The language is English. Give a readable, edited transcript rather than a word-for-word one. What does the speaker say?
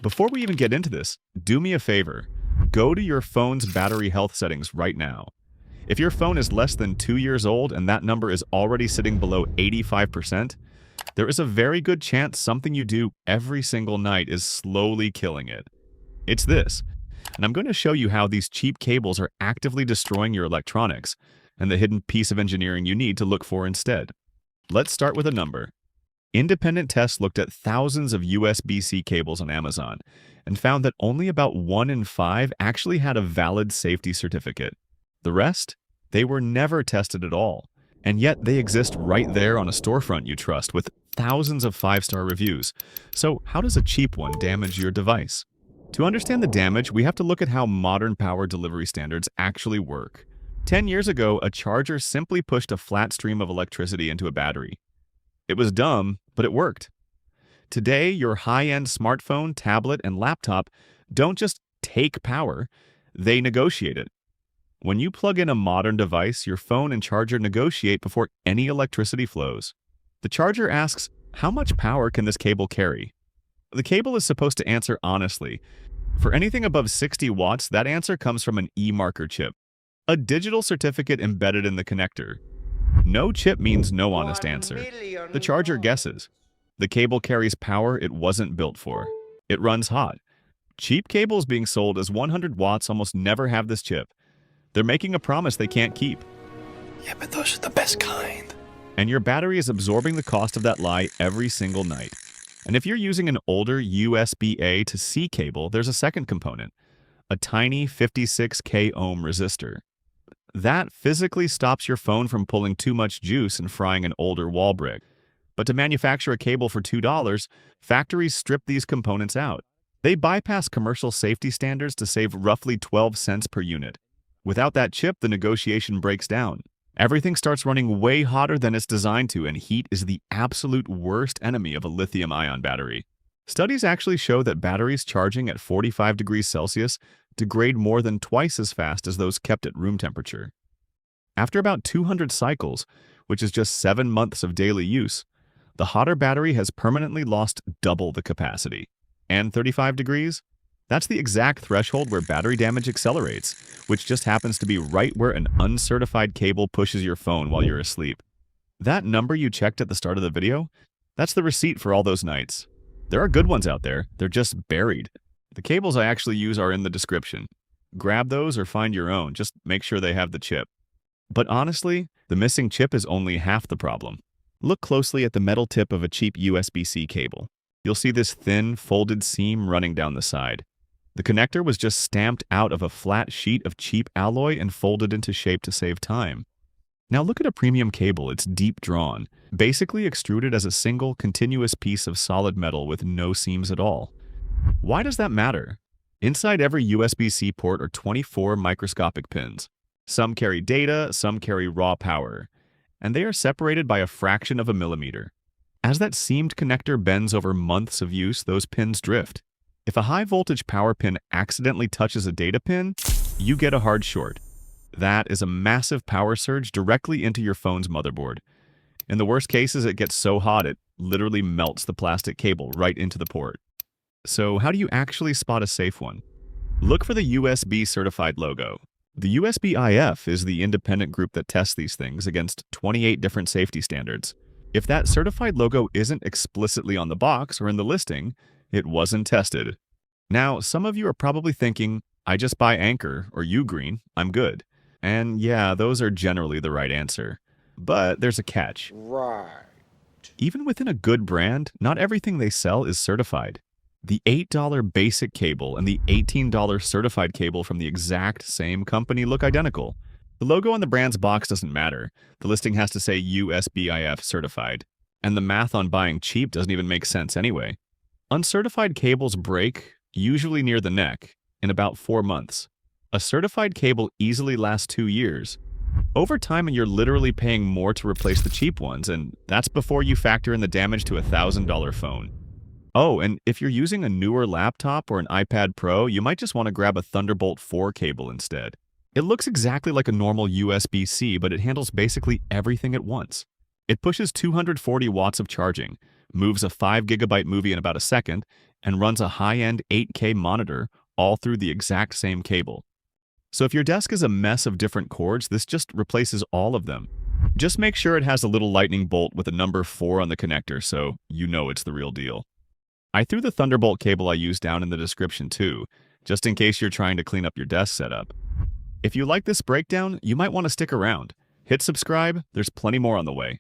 Before we even get into this, do me a favor. Go to your phone's battery health settings right now. If your phone is less than 2 years old and that number is already sitting below 85%, there is a very good chance something you do every single night is slowly killing it. It's this, and I'm going to show you how these cheap cables are actively destroying your electronics and the hidden piece of engineering you need to look for instead. Let's start with a number. Independent tests looked at thousands of USB-C cables on Amazon and found that only about 1 in 5 actually had a valid safety certificate. The rest? They were never tested at all, and yet they exist right there on a storefront you trust with thousands of 5-star reviews. So how does a cheap one damage your device? To understand the damage, we have to look at how modern power delivery standards actually work. 10 years ago, a charger simply pushed a flat stream of electricity into a battery. It was dumb, but it worked. Today, your high-end smartphone, tablet, and laptop don't just take power, they negotiate it. When you plug in a modern device, your phone and charger negotiate before any electricity flows. The charger asks, how much power can this cable carry? The cable is supposed to answer honestly. For anything above 60 watts, that answer comes from an e-marker chip, a digital certificate embedded in the connector. No chip means no honest answer. The charger guesses. The cable carries power it wasn't built for. It runs hot. Cheap cables being sold as 100 watts almost never have this chip. They're making a promise they can't keep. Yeah, but those are the best kind. And your battery is absorbing the cost of that lie every single night. And if you're using an older USB-A to C cable, there's a second component, a tiny 56K ohm resistor. That physically stops your phone from pulling too much juice and frying an older wall brick. But to manufacture a cable for $2, factories strip these components out. They bypass commercial safety standards to save roughly 12 cents per unit. Without that chip, the negotiation breaks down. Everything starts running way hotter than it's designed to, and heat is the absolute worst enemy of a lithium-ion battery. Studies actually show that batteries charging at 45 degrees Celsius degrade more than twice as fast as those kept at room temperature. After about 200 cycles, which is just 7 months of daily use, the hotter battery has permanently lost double the capacity. And 35 degrees? That's the exact threshold where battery damage accelerates, which just happens to be right where an uncertified cable pushes your phone while you're asleep. That number you checked at the start of the video? That's the receipt for all those nights. There are good ones out there, they're just buried. The cables I actually use are in the description. Grab those or find your own, just make sure they have the chip. But honestly, the missing chip is only half the problem. Look closely at the metal tip of a cheap USB-C cable. You'll see this thin, folded seam running down the side. The connector was just stamped out of a flat sheet of cheap alloy and folded into shape to save time. Now look at a premium cable, it's deep drawn, basically extruded as a single, continuous piece of solid metal with no seams at all. Why does that matter? Inside every USB-C port are 24 microscopic pins. Some carry data, some carry raw power, and they are separated by a fraction of a millimeter. As that seamed connector bends over months of use, those pins drift. If a high-voltage power pin accidentally touches a data pin, you get a hard short. That is a massive power surge directly into your phone's motherboard. In the worst cases, it gets so hot it literally melts the plastic cable right into the port. So how do you actually spot a safe one? Look for the USB certified logo. The USB-IF is the independent group that tests these things against 28 different safety standards. If that certified logo isn't explicitly on the box or in the listing, it wasn't tested. Now, some of you are probably thinking, I just buy Anchor or Ugreen, I'm good. And yeah, those are generally the right answer. But there's a catch. Right. Even within a good brand, not everything they sell is certified. The $8 basic cable and the $18 certified cable from the exact same company look identical. The logo on the brand's box doesn't matter. The listing has to say USB-IF certified. And the math on buying cheap doesn't even make sense anyway. Uncertified cables break, usually near the neck, in about 4 months. A certified cable easily lasts 2 years. Over time, you're literally paying more to replace the cheap ones, and that's before you factor in the damage to a $1,000 phone. Oh, and if you're using a newer laptop or an iPad Pro, you might just want to grab a Thunderbolt 4 cable instead. It looks exactly like a normal USB-C, but it handles basically everything at once. It pushes 240 watts of charging, moves a 5 GB movie in about a second, and runs a high-end 8K monitor all through the exact same cable. So if your desk is a mess of different cords, this just replaces all of them. Just make sure it has a little lightning bolt with a number 4 on the connector so you know it's the real deal. I threw the Thunderbolt cable I used down in the description too, just in case you're trying to clean up your desk setup. If you like this breakdown, you might want to stick around. Hit subscribe, there's plenty more on the way.